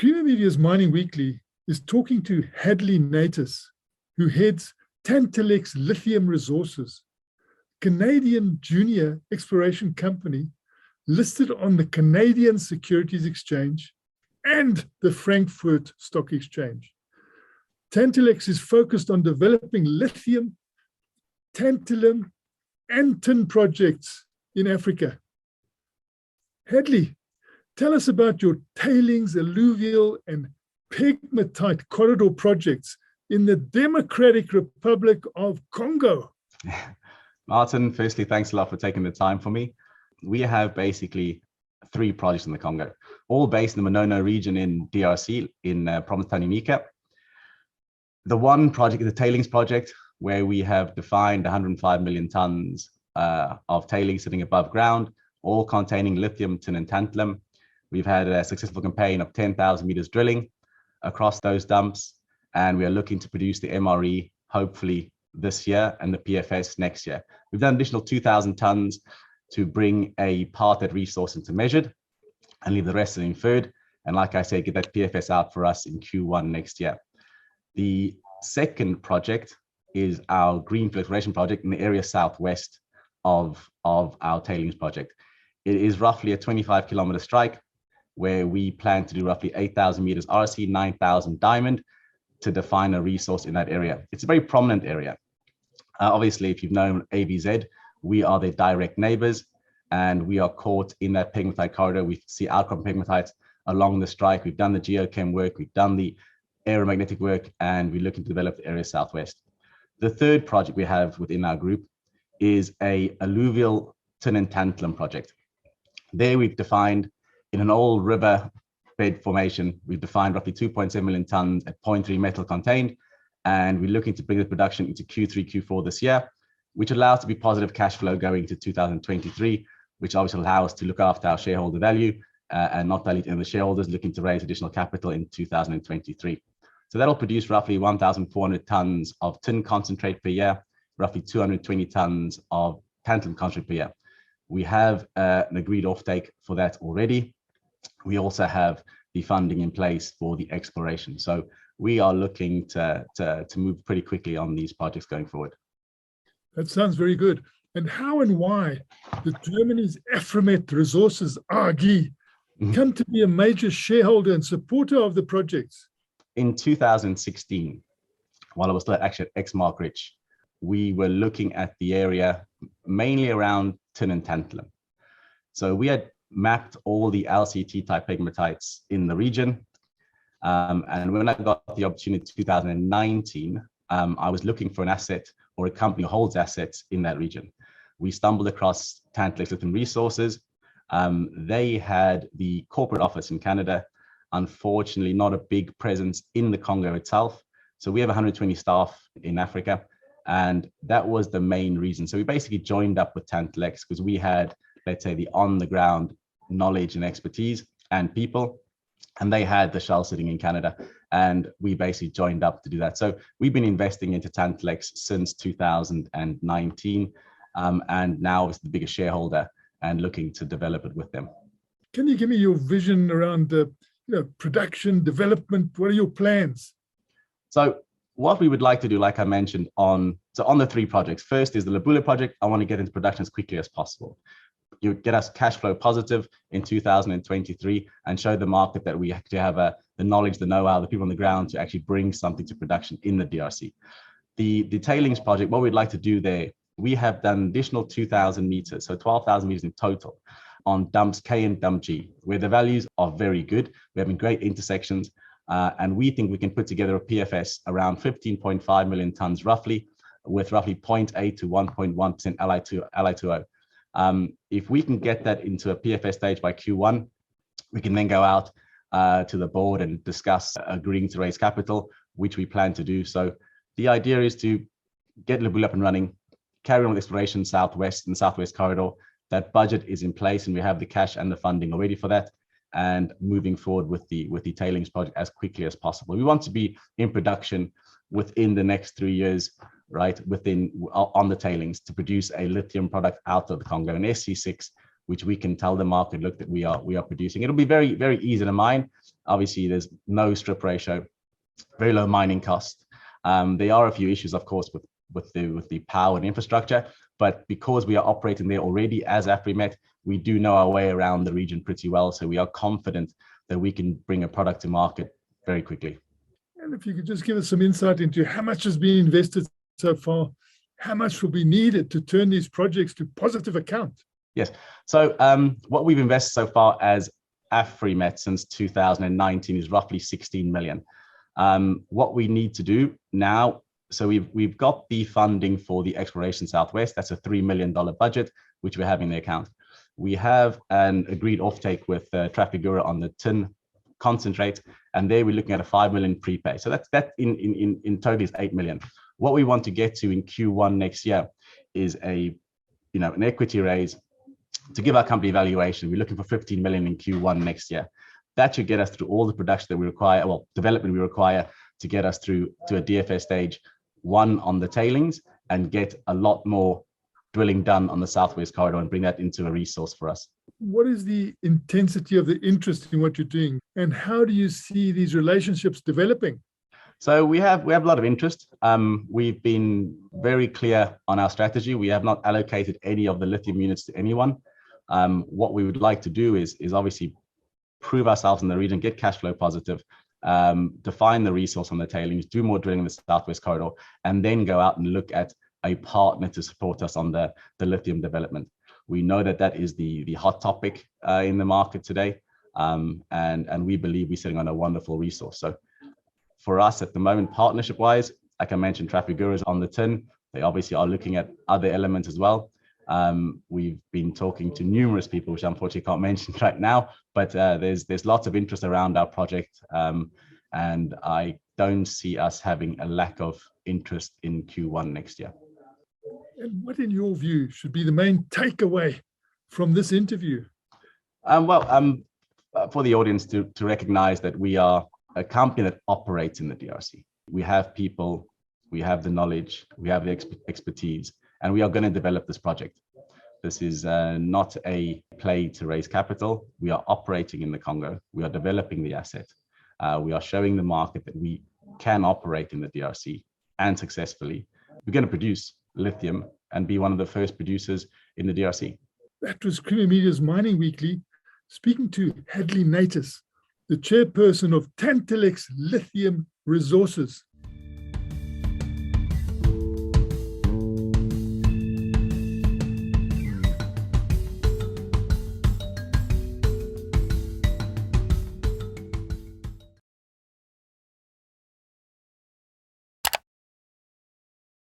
Creamer Media's Mining Weekly is talking to Hadley Natus, who heads Tantalex Lithium Resources, Canadian junior exploration company listed on the Canadian Securities Exchange and the Frankfurt Stock Exchange. Tantalex is focused on developing lithium, tantalum, and tin projects in Africa. Hadley, tell us about your tailings, alluvial, and pegmatite corridor projects in the Democratic Republic of Congo. Martin, firstly, thanks a lot for taking the time for me. We have basically 3 projects in the Congo, all based in the Monono region in DRC, in province Tanganyika. The one project is the tailings project, where we have defined 105 million tons of tailings sitting above ground, all containing lithium, tin, and tantalum. We've had a successful campaign of 10,000 meters drilling across those dumps, and we are looking to produce the MRE hopefully this year and the PFS next year. We've done additional 2,000 tons to bring a part that resource into measured and leave the rest in inferred. And like I said, get that PFS out for us in Q1 next year. The second project is our greenfield exploration project in the area southwest of our tailings project. It is roughly a 25-kilometer strike where we plan to do roughly 8,000 meters RC, 9,000 diamond to define a resource in that area. It's a very prominent area. Obviously, if you've known AVZ, we are their direct neighbors, and we are caught in that pegmatite corridor. We see outcrop pegmatites along the strike. We've done the geochem work, we've done the aeromagnetic work, and we're looking to develop the area southwest. The third project we have within our group is a alluvial tin and tantalum project. There we've defined, in an old river bed formation, we've defined roughly 2.7 million tons at 0.3 metal contained, and we're looking to bring the production into Q3, Q4 this year, which allows to be positive cash flow going into 2023, which obviously allows us to look after our shareholder value and not dilute any of the shareholders looking to raise additional capital in 2023. So that'll produce roughly 1,400 tons of tin concentrate per year, roughly 220 tons of tantalum concentrate per year. We have an agreed offtake for that already. We also have the funding in place for the exploration. So we are looking to move pretty quickly on these projects going forward. That sounds very good. And how and why did Germany's Aframet Resources AG come to be a major shareholder and supporter of the projects? In 2016, while I was still actually at Exmark Rich, we were looking at the area mainly around tin and tantalum. So we had mapped all the LCT type pegmatites in the region. And when I got the opportunity in 2019, I was looking for an asset or a company who holds assets in that region. We stumbled across Tantalex Lithium Resources. They had the corporate office in Canada, unfortunately not a big presence in the Congo itself. So we have 120 staff in Africa, and that was the main reason. So we basically joined up with Tantalex because we had, let's say, the on-the-ground knowledge and expertise and people, and they had the shell sitting in Canada, and we basically joined up to do that. So we've been investing into Tantalex since 2019, and now is the biggest shareholder and looking to develop it with them. Can you give me your vision around the production, development? What are your plans? So what we would like to do, like I mentioned, on the 3 projects. First is the Lubula project. I want to get into production as quickly as possible. You get us cash flow positive in 2023 and show the market that we actually have the knowledge, the know-how, the people on the ground to actually bring something to production in the DRC. The tailings project, what we'd like to do there, we have done additional 2,000 meters, so 12,000 meters in total, on dumps K and dump G, where the values are very good. We're having great intersections, and we think we can put together a PFS around 15.5 million tons roughly, with roughly 0.8 to 1.1% Li2O. If we can get that into a PFS stage by Q1, we can then go out to the board and discuss agreeing to raise capital, which we plan to do. So the idea is to get Lubula up and running, carry on with exploration southwest and southwest corridor. That budget is in place and we have the cash and the funding already for that, and moving forward with the tailings project as quickly as possible. We want to be in production within the next 3 years, right, on the tailings to produce a lithium product out of the Congo, an SC6, which we can tell the market, look, that we are producing. It'll be very, very easy to mine. Obviously, there's no strip ratio, very low mining cost. There are a few issues, of course, with the power and infrastructure, but because we are operating there already as AfriMet, we do know our way around the region pretty well. So we are confident that we can bring a product to market very quickly. And if you could just give us some insight into how much has been invested so far, how much will be needed to turn these projects to positive account? Yes. So what we've invested so far as AfriMet since 2019 is roughly 16 million. What we need to do now, so we've got the funding for the Exploration Southwest. That's a $3 million budget, which we have in the account. We have an agreed offtake with Trafigura on the tin concentrate, and there we're looking at a 5 million prepay. So that in total is 8 million. What we want to get to in Q1 next year is an equity raise to give our company valuation. We're looking for 15 million in Q1 next year. That should get us through all the production that we require, well, development we require to get us through to a DFS stage 1 on the tailings, and get a lot more drilling done on the Southwest Corridor and bring that into a resource for us. What is the intensity of the interest in what you're doing, and how do you see these relationships developing? So we have a lot of interest. We've been very clear on our strategy. We have not allocated any of the lithium units to anyone. What we would like to do is obviously prove ourselves in the region, get cash flow positive, define the resource on the tailings, do more drilling in the Southwest Corridor, and then go out and look at a partner to support us on the lithium development. We know that is the hot topic in the market today, and we believe we're sitting on a wonderful resource. So for us at the moment, partnership-wise, like I mentioned, Trafigura is on the tin. They obviously are looking at other elements as well. We've been talking to numerous people, which I unfortunately can't mention right now, but there's lots of interest around our project, and I don't see us having a lack of interest in Q1 next year. And what, in your view, should be the main takeaway from this interview? For the audience to recognize that we are a company that operates in the DRC. We have people, we have the knowledge, we have the expertise, and we are going to develop this project. This is not a play to raise capital. We are operating in the Congo. We are developing the asset. We are showing the market that we can operate in the DRC and successfully. We're going to produce lithium and be one of the first producers in the DRC. That was Creamer Media's Mining Weekly, speaking to Hadley Natus, the chairperson of Tantalex Lithium Resources.